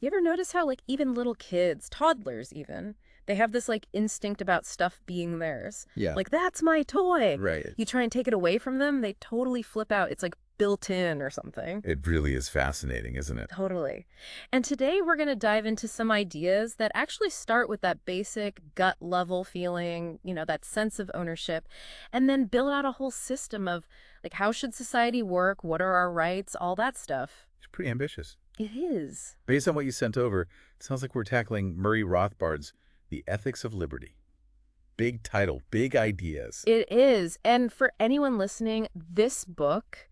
You ever notice how, like, even little kids, toddlers even, they have this, like, instinct about stuff being theirs? Yeah. Like, that's my toy! Right. You try and take it away from them, they totally flip out. It's, like, built in or something. It really is fascinating, isn't it? Totally. And today we're going to dive into some ideas that actually start with that basic gut level feeling, that sense of ownership, and then build out a whole system of, like, how should society work? What are our rights? All that stuff. It's pretty ambitious. It is. Based on what you sent over, it sounds like we're tackling Murray Rothbard's The Ethics of Liberty. Big title, big ideas. It is. And for anyone listening, this book,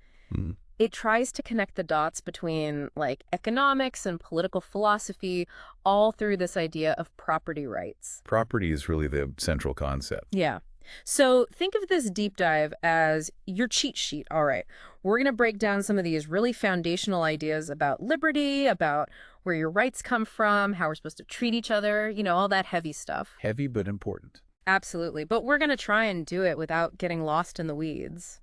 it tries to connect the dots between, like, economics and political philosophy, all through this idea of property rights. Property is really the central concept. Yeah. So think of this deep dive as your cheat sheet. All right, we're going to break down some of these really foundational ideas about liberty, about where your rights come from, how we're supposed to treat each other, all that heavy stuff. Heavy but important. Absolutely. But we're going to try and do it without getting lost in the weeds,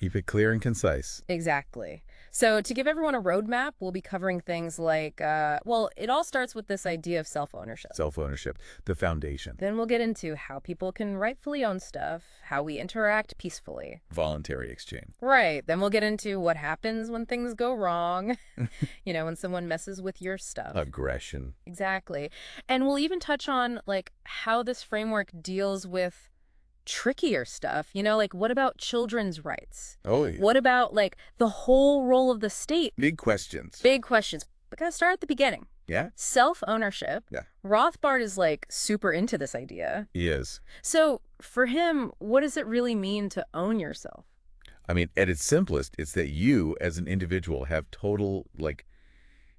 Keep it clear and concise. Exactly. So to give everyone a roadmap, we'll be covering things like, it all starts with this idea of self-ownership. Self-ownership, the foundation. Then we'll get into how people can rightfully own stuff, how we interact peacefully. Voluntary exchange. Right. Then we'll get into what happens when things go wrong, when someone messes with your stuff. Aggression. Exactly. And we'll even touch on, like, how this framework deals with trickier stuff, like, what about children's rights? Oh, yeah. What about, like, the whole role of the state? Big questions. Big questions. We gotta start at the beginning. Yeah? Self-ownership. Yeah. Rothbard is, like, super into this idea. He is. So for him, what does it really mean to own yourself? I mean, at its simplest, it's that you as an individual have total, like,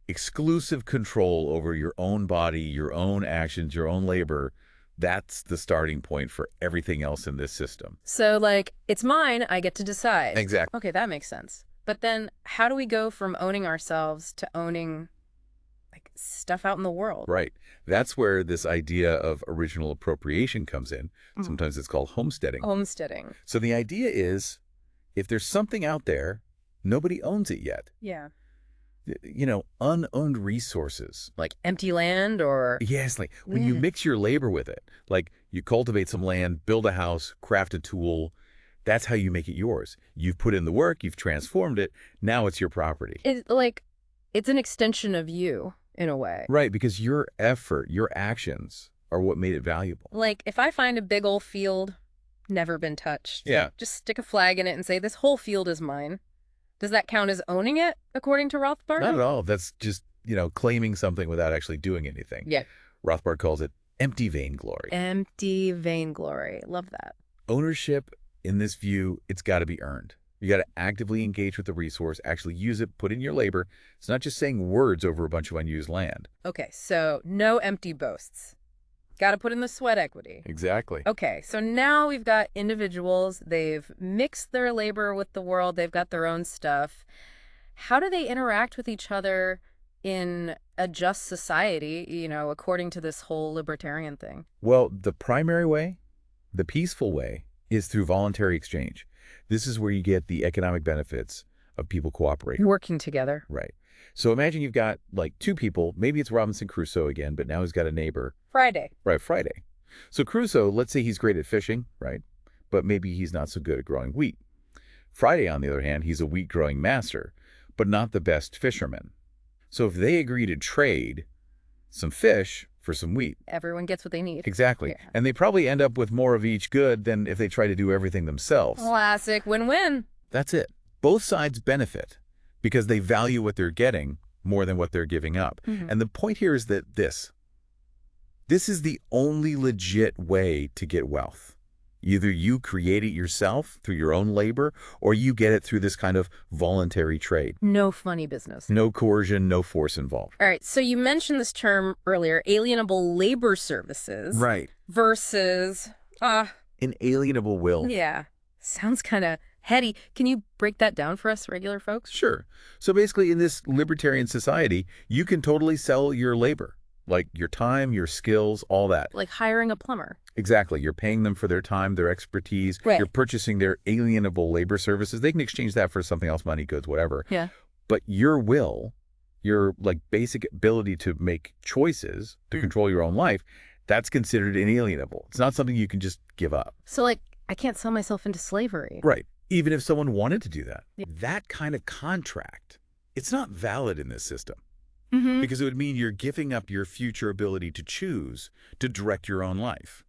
exclusive control over your own body, your own actions, your own labor. That's the starting point for everything else in this system. So, like, it's mine, I get to decide. Exactly. Okay, that makes sense. But then how do we go from owning ourselves to owning, like, stuff out in the world? Right. That's where this idea of original appropriation comes in. Sometimes it's called homesteading. Homesteading. So the idea is, if there's something out there, nobody owns it yet. Yeah. Unowned resources. Like empty land or... Yes, like when you mix your labor with it, like you cultivate some land, build a house, craft a tool, that's how you make it yours. You've put in the work, you've transformed it, now it's your property. It's an extension of you, in a way. Right, because your effort, your actions are what made it valuable. Like, if I find a big old field, never been touched. Yeah. Just stick a flag in it and say, this whole field is mine. Does that count as owning it, according to Rothbard? Not at all. That's just, claiming something without actually doing anything. Yeah. Rothbard calls it empty vainglory. Empty vainglory. Love that. Ownership, in this view, it's got to be earned. You got to actively engage with the resource, actually use it, put in your labor. It's not just saying words over a bunch of unused land. Okay, so no empty boasts. Got to put in the sweat equity. Exactly. Okay, so now we've got individuals. They've mixed their labor with the world. They've got their own stuff. How do they interact with each other in a just society, according to this whole libertarian thing? Well, the primary way, the peaceful way, is through voluntary exchange. This is where you get the economic benefits of people cooperating. Working together. Right. So imagine you've got, like, two people. Maybe it's Robinson Crusoe again, but now he's got a neighbor. Friday. Right, Friday. So Crusoe, let's say he's great at fishing, right? But maybe he's not so good at growing wheat. Friday, on the other hand, he's a wheat-growing master, but not the best fisherman. So if they agree to trade some fish for some wheat. Everyone gets what they need. Exactly. Yeah. And they probably end up with more of each good than if they try to do everything themselves. Classic win-win. That's it. Both sides benefit because they value what they're getting more than what they're giving up. And the point here is that this is the only legit way to get wealth. Either you create it yourself through your own labor, or you get it through this kind of voluntary trade. No funny business. No coercion, no force involved. All right, so you mentioned this term earlier, alienable labor services. Right. Versus, Inalienable will. yeah, sounds kind of heady. Can you break that down for us regular folks? Sure. So basically, in this libertarian society, you can totally sell your labor, like your time, your skills, all that. Like hiring a plumber. Exactly. You're paying them for their time, their expertise. Right. You're purchasing their alienable labor services. They can exchange that for something else, money, goods, whatever. Yeah. But your will, your like basic ability to make choices, to control your own life, that's considered inalienable. It's not something you can just give up. So, like, I can't sell myself into slavery. Right. Even if someone wanted to do that. Yeah. That kind of contract, it's not valid in this system. Mm-hmm. Because it would mean you're giving up your future ability to choose, to direct your own life.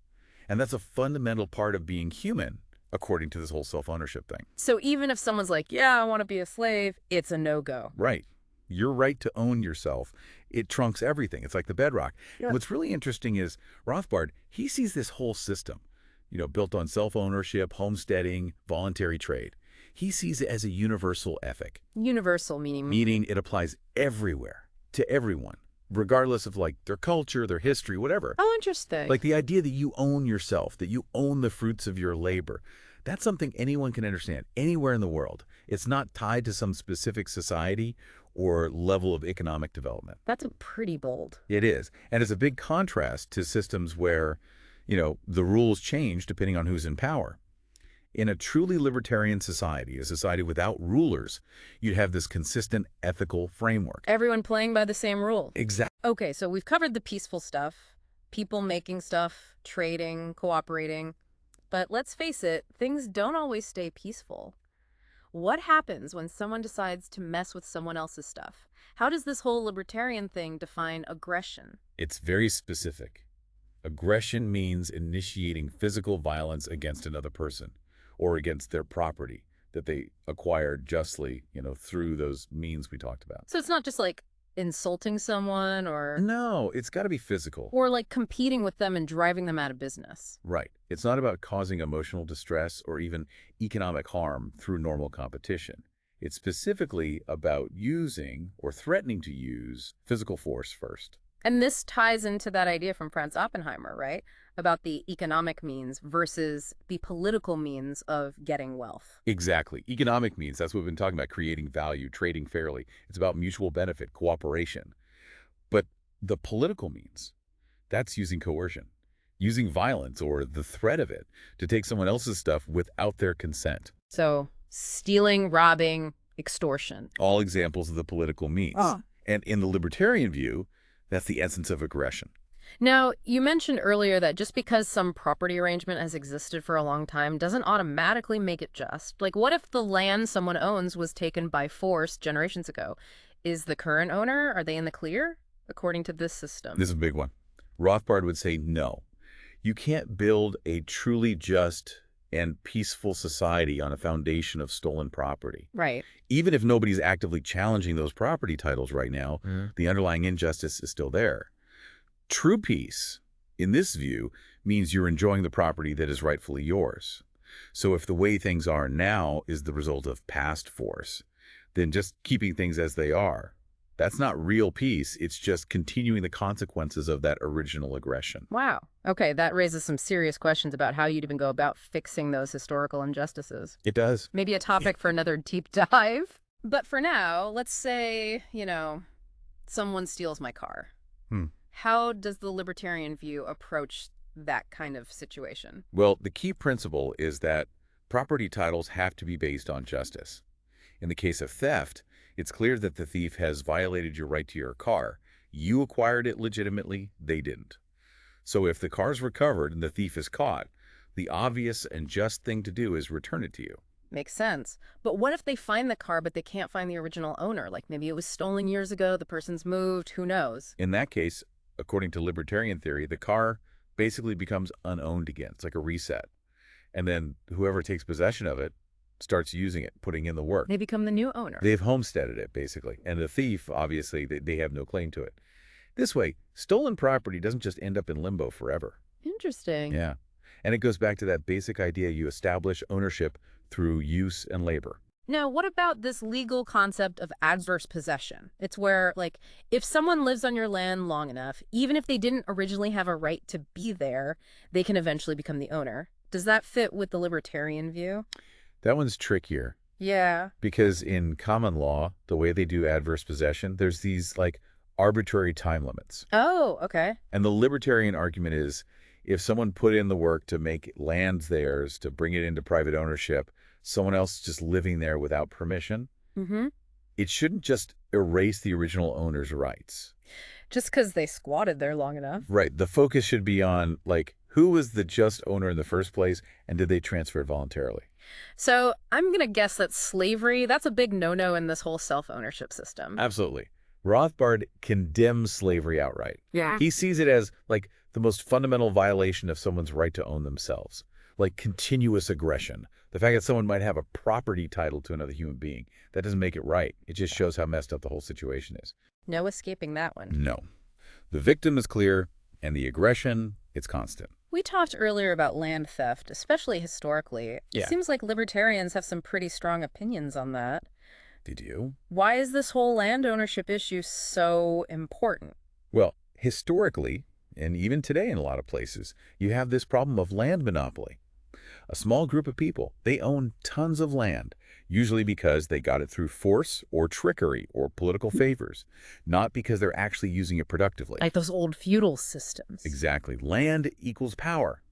And that's a fundamental part of being human, according to this whole self-ownership thing. So even if someone's like, yeah, I want to be a slave, it's a no-go. Right. Your right to own yourself, it trunks everything. It's like the bedrock. Yeah. And what's really interesting is Rothbard, he sees this whole system, built on self-ownership, homesteading, voluntary trade. He sees it as a universal ethic. Universal meaning? Meaning it applies everywhere, to everyone, regardless of like their culture, their history, whatever. Oh, interesting. Like the idea that you own yourself, that you own the fruits of your labor. That's something anyone can understand anywhere in the world. It's not tied to some specific society or level of economic development. That's pretty bold. It is. And it's a big contrast to systems where, the rules change depending on who's in power. In a truly libertarian society, a society without rulers, you'd have this consistent ethical framework. Everyone playing by the same rules. Exactly. Okay, so we've covered the peaceful stuff, people making stuff, trading, cooperating. But let's face it, things don't always stay peaceful. What happens when someone decides to mess with someone else's stuff? How does this whole libertarian thing define aggression? It's very specific. Aggression means initiating physical violence against another person or against their property that they acquired justly, through those means we talked about. So it's not just like insulting someone or... No, it's got to be physical. Or like competing with them and driving them out of business. Right. It's not about causing emotional distress or even economic harm through normal competition. It's specifically about using or threatening to use physical force first. And this ties into that idea from Franz Oppenheimer, right? About the economic means versus the political means of getting wealth. Exactly. Economic means, that's what we've been talking about, creating value, trading fairly. It's about mutual benefit, cooperation. But the political means, that's using coercion, using violence or the threat of it to take someone else's stuff without their consent. So stealing, robbing, extortion. All examples of the political means. And in the libertarian view, that's the essence of aggression. Now, you mentioned earlier that just because some property arrangement has existed for a long time doesn't automatically make it just. Like, what if the land someone owns was taken by force generations ago? Is the current owner, are they in the clear, according to this system? This is a big one. Rothbard would say no. You can't build a truly just and peaceful society on a foundation of stolen property. Right. Even if nobody's actively challenging those property titles right now, the underlying injustice is still there. True peace, in this view, means you're enjoying the property that is rightfully yours. So if the way things are now is the result of past force, then just keeping things as they are, that's not real peace. It's just continuing the consequences of that original aggression. Wow. Okay, that raises some serious questions about how you'd even go about fixing those historical injustices. It does. Maybe a topic for another deep dive. But for now, let's say, someone steals my car. How does the libertarian view approach that kind of situation? Well, the key principle is that property titles have to be based on justice. In the case of theft, it's clear that the thief has violated your right to your car. You acquired it legitimately, they didn't. So if the car's recovered and the thief is caught, the obvious and just thing to do is return it to you. Makes sense. But what if they find the car, but they can't find the original owner? Like maybe it was stolen years ago, the person's moved, who knows? In that case, according to libertarian theory, the car basically becomes unowned again. It's like a reset. And then whoever takes possession of it starts using it, putting in the work. They become the new owner. They've homesteaded it, basically. And the thief, obviously, they have no claim to it. This way, stolen property doesn't just end up in limbo forever. Interesting. Yeah. And it goes back to that basic idea you establish ownership through use and labor. Now, what about this legal concept of adverse possession? It's where, like, if someone lives on your land long enough, even if they didn't originally have a right to be there, they can eventually become the owner. Does that fit with the libertarian view? That one's trickier. Yeah. Because in common law, the way they do adverse possession, there's these, like, arbitrary time limits. Oh, okay. And the libertarian argument is, if someone put in the work to make land theirs, to bring it into private ownership, someone else just living there without permission, it shouldn't just erase the original owner's rights. Just because they squatted there long enough. Right. The focus should be on, like, who was the just owner in the first place, and did they transfer it voluntarily? So I'm going to guess that slavery, that's a big no-no in this whole self-ownership system. Absolutely. Rothbard condemns slavery outright. Yeah. He sees it as, like, the most fundamental violation of someone's right to own themselves, like continuous aggression. The fact that someone might have a property title to another human being, that doesn't make it right. It just shows how messed up the whole situation is. No escaping that one. No. The victim is clear, and the aggression, it's constant. We talked earlier about land theft, especially historically. Yeah. It seems like libertarians have some pretty strong opinions on that. Did you? Why is this whole land ownership issue so important? Well, historically, and even today in a lot of places, you have this problem of land monopoly. A small group of people, they own tons of land, usually because they got it through force or trickery or political favors, not because they're actually using it productively. Like those old feudal systems. Exactly. Land equals power.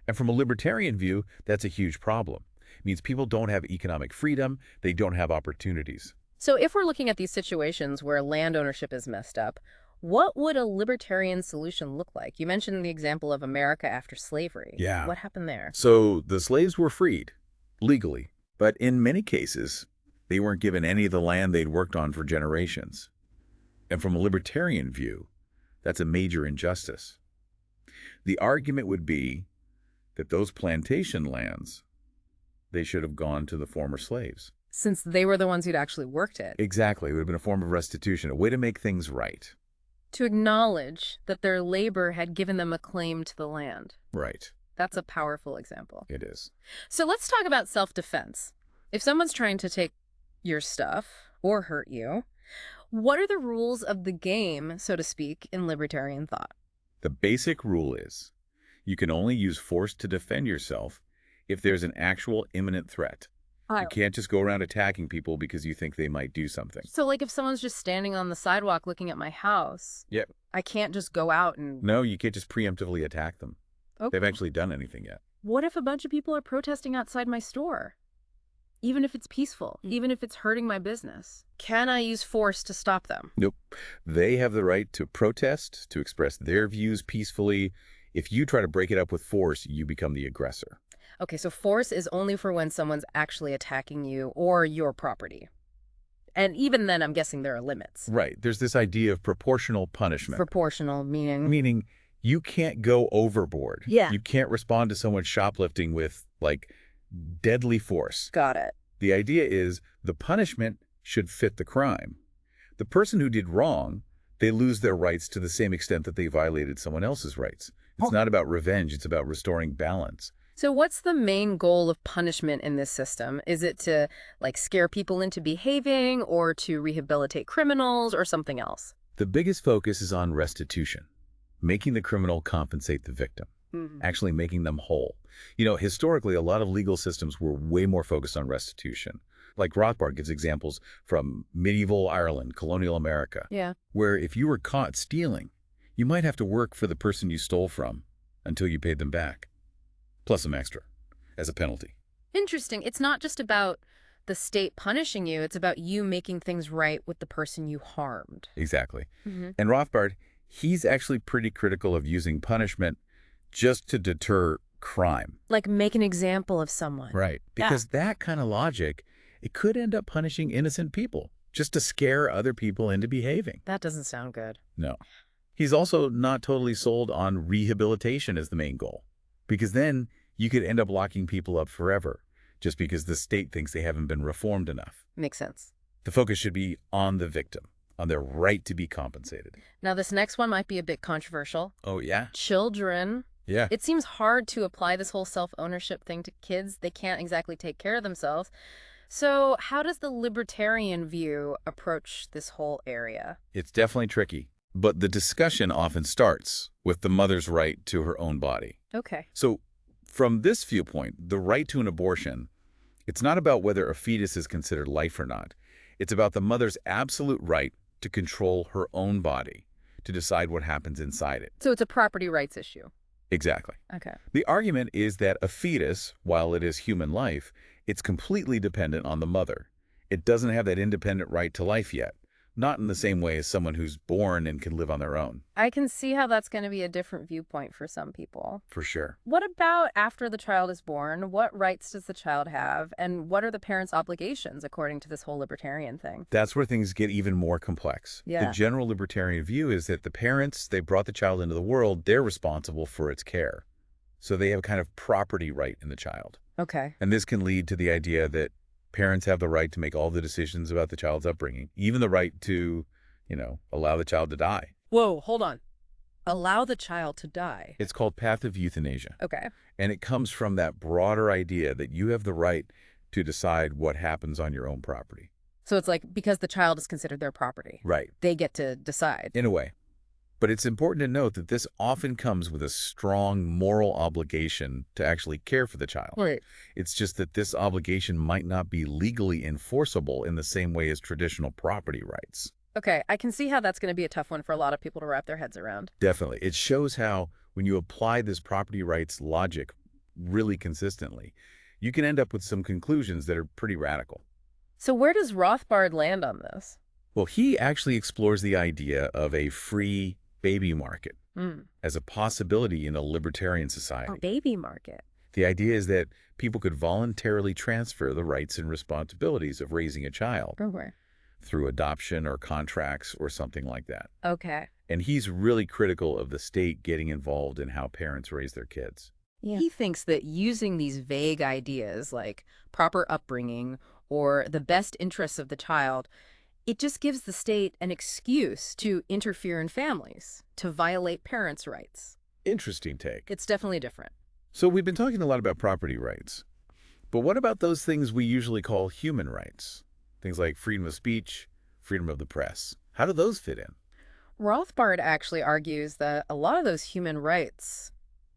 And from a libertarian view, that's a huge problem. It means people don't have economic freedom, they don't have opportunities. So if we're looking at these situations where land ownership is messed up, what would a libertarian solution look like? You mentioned the example of America after slavery. Yeah. What happened there? So the slaves were freed, legally, but in many cases, they weren't given any of the land they'd worked on for generations. And from a libertarian view, that's a major injustice. The argument would be that those plantation lands, they should have gone to the former slaves. Since they were the ones who'd actually worked it. Exactly. It would have been a form of restitution, a way to make things right. To acknowledge that their labor had given them a claim to the land. Right. That's a powerful example. It is. So let's talk about self-defense. If someone's trying to take your stuff or hurt you, what are the rules of the game, so to speak, in libertarian thought? The basic rule is you can only use force to defend yourself if there's an actual imminent threat. You can't just go around attacking people because you think they might do something. So like if someone's just standing on the sidewalk looking at my house, Yep. I can't just go out and... No, you can't just preemptively attack them. Okay. They've actually done anything yet. What if a bunch of people are protesting outside my store? Even if it's peaceful, even if it's hurting my business, can I use force to stop them? Nope. They have the right to protest, to express their views peacefully. If you try to break it up with force, you become the aggressor. Okay, so force is only for when someone's actually attacking you or your property. And even then, I'm guessing there are limits. Right. There's this idea of proportional punishment. Proportional, meaning? Meaning you can't go overboard. Yeah. You can't respond to someone shoplifting with, like, deadly force. Got it. The idea is the punishment should fit the crime. The person who did wrong, they lose their rights to the same extent that they violated someone else's rights. It's not about revenge. It's about restoring balance. So what's the main goal of punishment in this system? Is it to, like, scare people into behaving or to rehabilitate criminals or something else? The biggest focus is on restitution, making the criminal compensate the victim, actually making them whole. You know, historically, a lot of legal systems were way more focused on restitution. Like Rothbard gives examples from medieval Ireland, colonial America, where if you were caught stealing, you might have to work for the person you stole from until you paid them back, plus some extra as a penalty. Interesting. It's not just about the state punishing you. It's about you making things right with the person you harmed. Exactly. And Rothbard, he's actually pretty critical of using punishment just to deter crime. Like make an example of someone. Right. Because that kind of logic, it could end up punishing innocent people just to scare other people into behaving. That doesn't sound good. No. He's also not totally sold on rehabilitation as the main goal, because then you could end up locking people up forever just because the state thinks they haven't been reformed enough. Makes sense. The focus should be on the victim, on their right to be compensated. Now, this next one might be a bit controversial. Oh, yeah? Children. Yeah. It seems hard to apply this whole self-ownership thing to kids. They can't exactly take care of themselves. So how does the libertarian view approach this whole area? It's definitely tricky, but the discussion often starts with the mother's right to her own body. Okay. So from this viewpoint, the right to an abortion, it's not about whether a fetus is considered life or not. It's about the mother's absolute right to control her own body, to decide what happens inside it. So it's a property rights issue. Exactly. Okay. The argument is that a fetus, while it is human life, it's completely dependent on the mother. It doesn't have that independent right to life yet. Not in the same way as someone who's born and can live on their own. I can see how that's going to be a different viewpoint for some people. For sure. What about after the child is born? What rights does the child have? And what are the parents' obligations according to this whole libertarian thing? That's where things get even more complex. Yeah. The general libertarian view is that the parents, they brought the child into the world, they're responsible for its care. So they have a kind of property right in the child. Okay. And this can lead to the idea that parents have the right to make all the decisions about the child's upbringing, even the right to, allow the child to die. Whoa, hold on. Allow the child to die. It's called path of euthanasia. Okay. And it comes from that broader idea that you have the right to decide what happens on your own property. So it's like because the child is considered their property. Right. They get to decide. In a way. But it's important to note that this often comes with a strong moral obligation to actually care for the child. Right. It's just that this obligation might not be legally enforceable in the same way as traditional property rights. Okay, I can see how that's going to be a tough one for a lot of people to wrap their heads around. Definitely. It shows how when you apply this property rights logic really consistently, you can end up with some conclusions that are pretty radical. So where does Rothbard land on this? Well, he actually explores the idea of a free baby market as a possibility in a libertarian society. A baby market. The idea is that people could voluntarily transfer the rights and responsibilities of raising a child through adoption or contracts or something like that. Okay. And he's really critical of the state getting involved in how parents raise their kids. Yeah. He thinks that using these vague ideas like proper upbringing or the best interests of the child, it just gives the state an excuse to interfere in families, to violate parents' rights. Interesting take. It's definitely different. So we've been talking a lot about property rights. But what about those things we usually call human rights? Things like freedom of speech, freedom of the press. How do those fit in? Rothbard actually argues that a lot of those human rights,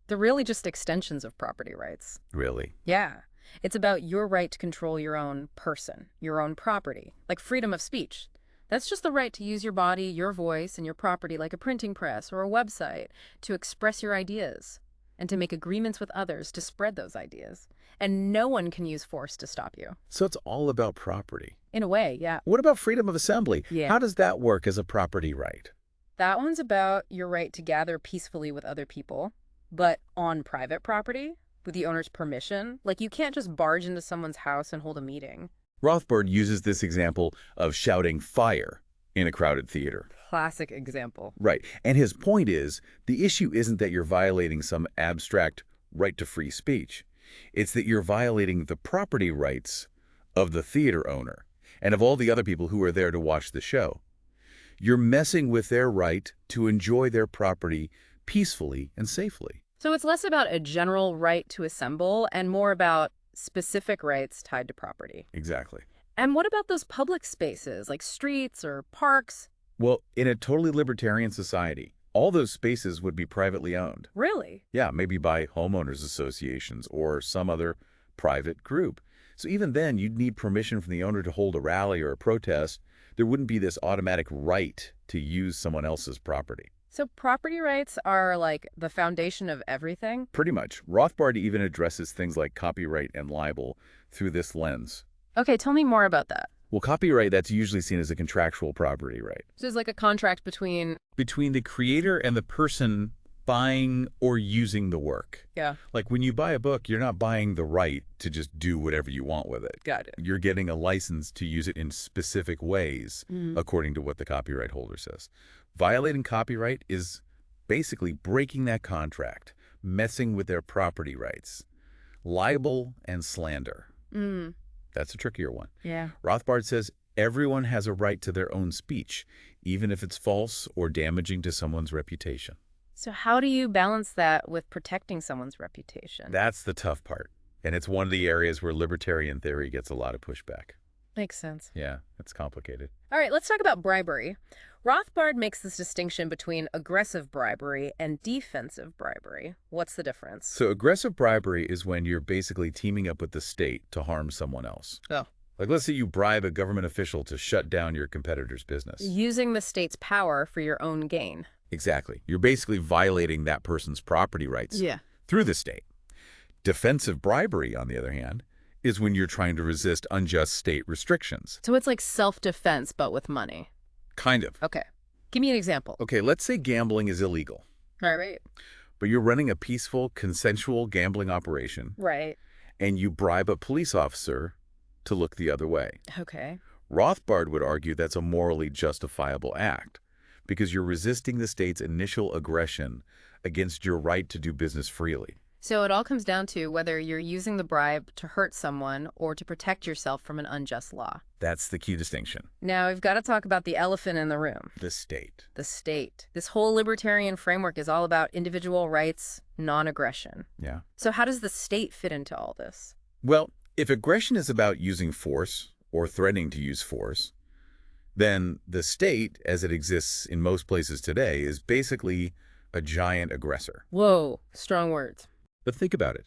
they're really just extensions of property rights. Really? Yeah. It's about your right to control your own person, your own property, like freedom of speech. That's just the right to use your body, your voice, and your property like a printing press or a website to express your ideas and to make agreements with others to spread those ideas. And no one can use force to stop you. So it's all about property. In a way, yeah. What about freedom of assembly? Yeah. How does that work as a property right? That one's about your right to gather peacefully with other people, but on private property, with the owner's permission. Like, you can't just barge into someone's house and hold a meeting. Rothbard uses this example of shouting fire in a crowded theater. Classic example. Right. And his point is, the issue isn't that you're violating some abstract right to free speech. It's that you're violating the property rights of the theater owner and of all the other people who are there to watch the show. You're messing with their right to enjoy their property peacefully and safely. So it's less about a general right to assemble and more about specific rights tied to property. Exactly. And what about those public spaces, like streets or parks? Well, in a totally libertarian society, all those spaces would be privately owned. Really? Yeah, maybe by homeowners associations or some other private group. So even then, you'd need permission from the owner to hold a rally or a protest. There wouldn't be this automatic right to use someone else's property. So property rights are like the foundation of everything? Pretty much. Rothbard even addresses things like copyright and libel through this lens. Okay, tell me more about that. Well, copyright, that's usually seen as a contractual property right. So it's like a contract between the creator and the person buying or using the work. Yeah. Like when you buy a book, you're not buying the right to just do whatever you want with it. Got it. You're getting a license to use it in specific ways, according to what the copyright holder says. Violating copyright is basically breaking that contract, messing with their property rights. Libel and slander. That's a trickier one. Yeah. Rothbard says everyone has a right to their own speech, even if it's false or damaging to someone's reputation. So how do you balance that with protecting someone's reputation? That's the tough part. And it's one of the areas where libertarian theory gets a lot of pushback. Makes sense. Yeah, it's complicated. All right, let's talk about bribery. Rothbard makes this distinction between aggressive bribery and defensive bribery. What's the difference? So aggressive bribery is when you're basically teaming up with the state to harm someone else. Oh. Like, let's say you bribe a government official to shut down your competitor's business. Using the state's power for your own gain. Exactly. You're basically violating that person's property rights through the state. Defensive bribery, on the other hand, is when you're trying to resist unjust state restrictions. So it's like self-defense, but with money. Kind of. Okay. Give me an example. Okay, let's say gambling is illegal, All right. but you're running a peaceful, consensual gambling operation, Right. and you bribe a police officer to look the other way. Okay. Rothbard would argue that's a morally justifiable act because you're resisting the state's initial aggression against your right to do business freely. So it all comes down to whether you're using the bribe to hurt someone or to protect yourself from an unjust law. That's the key distinction. Now, we've got to talk about the elephant in the room. The state. The state. This whole libertarian framework is all about individual rights, non-aggression. Yeah. So how does the state fit into all this? Well, if aggression is about using force or threatening to use force, then the state, as it exists in most places today, is basically a giant aggressor. Whoa, strong words. But think about it.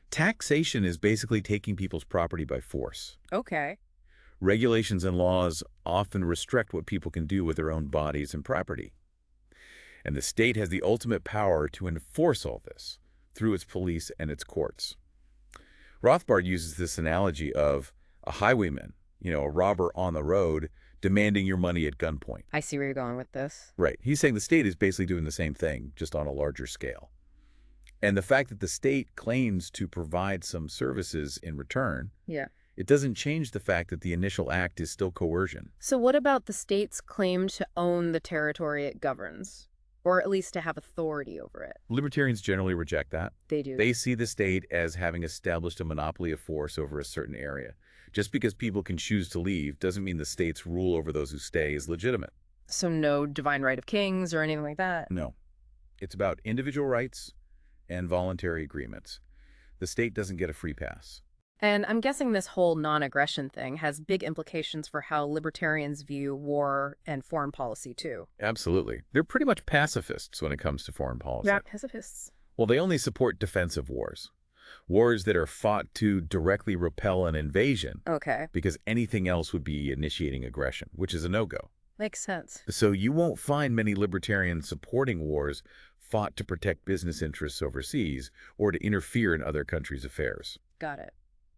Taxation is basically taking people's property by force. Okay. Regulations and laws often restrict what people can do with their own bodies and property. And the state has the ultimate power to enforce all this through its police and its courts. Rothbard uses this analogy of a highwayman, a robber on the road, demanding your money at gunpoint. I see where you're going with this. Right. He's saying the state is basically doing the same thing, just on a larger scale. And the fact that the state claims to provide some services in return, it doesn't change the fact that the initial act is still coercion. So what about the state's claim to own the territory it governs, or at least to have authority over it? Libertarians generally reject that. They do. They see the state as having established a monopoly of force over a certain area. Just because people can choose to leave doesn't mean the state's rule over those who stay is legitimate. So no divine right of kings or anything like that? No. It's about individual rights and voluntary agreements. The state doesn't get a free pass. And I'm guessing this whole non-aggression thing has big implications for how libertarians view war and foreign policy, too. Absolutely. They're pretty much pacifists when it comes to foreign policy. Yeah, pacifists. Well, they only support defensive wars. Wars that are fought to directly repel an invasion. Okay. Because anything else would be initiating aggression, which is a no-go. Makes sense. So you won't find many libertarians supporting wars fought to protect business interests overseas or to interfere in other countries' affairs. Got it.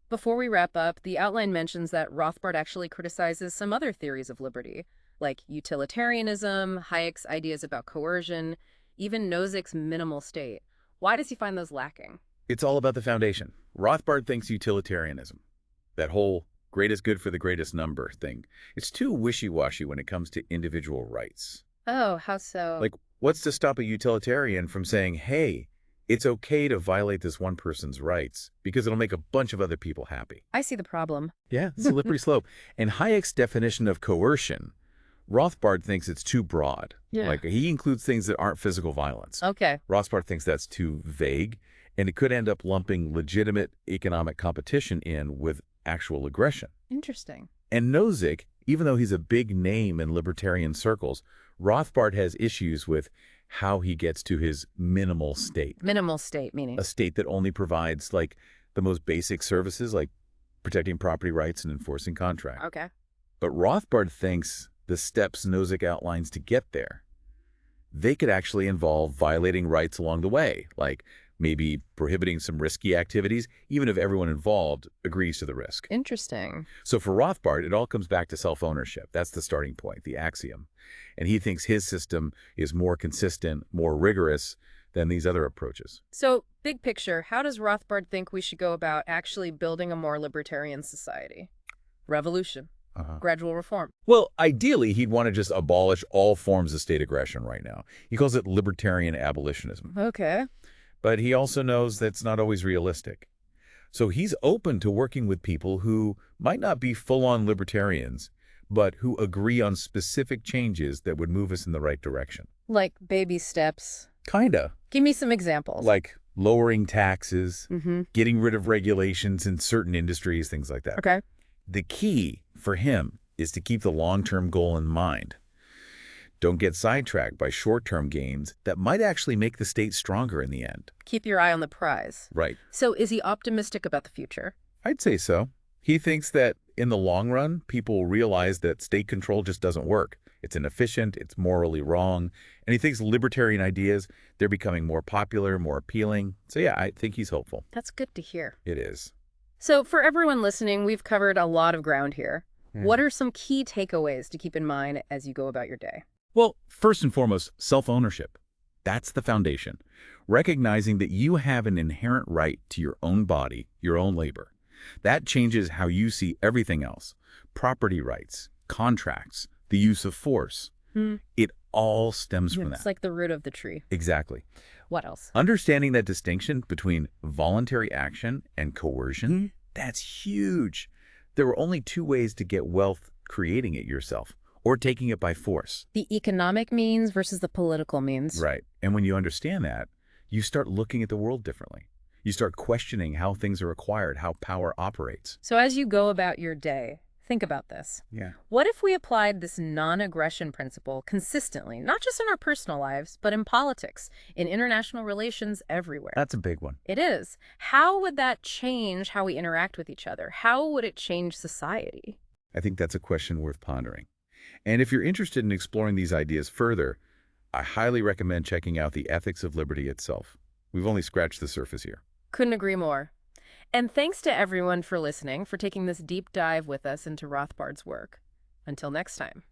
Before we wrap up, the outline mentions that Rothbard actually criticizes some other theories of liberty, like utilitarianism, Hayek's ideas about coercion, even Nozick's minimal state. Why does he find those lacking? It's all about the foundation. Rothbard thinks utilitarianism, that whole greatest good for the greatest number thing, it's too wishy-washy when it comes to individual rights. Oh, how so? Like, what's to stop a utilitarian from saying, hey, it's okay to violate this one person's rights because it'll make a bunch of other people happy? I see the problem. Yeah, it's a slippery slope. And Hayek's definition of coercion, Rothbard thinks it's too broad. Yeah. Like, he includes things that aren't physical violence. Okay. Rothbard thinks that's too vague, and it could end up lumping legitimate economic competition in with actual aggression. Interesting. And Nozick, even though he's a big name in libertarian circles, Rothbard has issues with how he gets to his minimal state. Minimal state, meaning? A state that only provides, like, the most basic services, like protecting property rights and enforcing contracts. Okay. But Rothbard thinks the steps Nozick outlines to get there, they could actually involve violating rights along the way, like maybe prohibiting some risky activities, even if everyone involved agrees to the risk. Interesting. So for Rothbard, it all comes back to self-ownership. That's the starting point, the axiom. And he thinks his system is more consistent, more rigorous than these other approaches. So, big picture, how does Rothbard think we should go about actually building a more libertarian society? Revolution. Gradual reform. Well, ideally, he'd want to just abolish all forms of state aggression right now. He calls it libertarian abolitionism. Okay. But he also knows that's not always realistic. So he's open to working with people who might not be full-on libertarians, but who agree on specific changes that would move us in the right direction. Like baby steps. Kinda. Give me some examples. Like lowering taxes, getting rid of regulations in certain industries, things like that. Okay. The key for him is to keep the long-term goal in mind. Don't get sidetracked by short-term gains that might actually make the state stronger in the end. Keep your eye on the prize. Right. So is he optimistic about the future? I'd say so. He thinks that in the long run, people will realize that state control just doesn't work. It's inefficient, it's morally wrong, and he thinks libertarian ideas, they're becoming more popular, more appealing. So yeah, I think he's hopeful. That's good to hear. It is. So for everyone listening, we've covered a lot of ground here. Hmm. What are some key takeaways to keep in mind as you go about your day? Well, first and foremost, self-ownership. That's the foundation. Recognizing that you have an inherent right to your own body, your own labor. That changes how you see everything else. Property rights, contracts, the use of force. Hmm. It all stems from It's that. like the root of the tree. Exactly. What else? Understanding that distinction between voluntary action and coercion, that's huge. There are only two ways to get wealth: creating it yourself or taking it by force. The economic means versus the political means. Right. And when you understand that, you start looking at the world differently. You start questioning how things are acquired, how power operates. So as you go about your day, think about this. Yeah. What if we applied this non-aggression principle consistently, not just in our personal lives, but in politics, in international relations, everywhere? That's a big one. It is. How would that change how we interact with each other? How would it change society? I think that's a question worth pondering. And if you're interested in exploring these ideas further, I highly recommend checking out The Ethics of Liberty itself. We've only scratched the surface here. Couldn't agree more. And thanks to everyone for listening, for taking this deep dive with us into Rothbard's work. Until next time.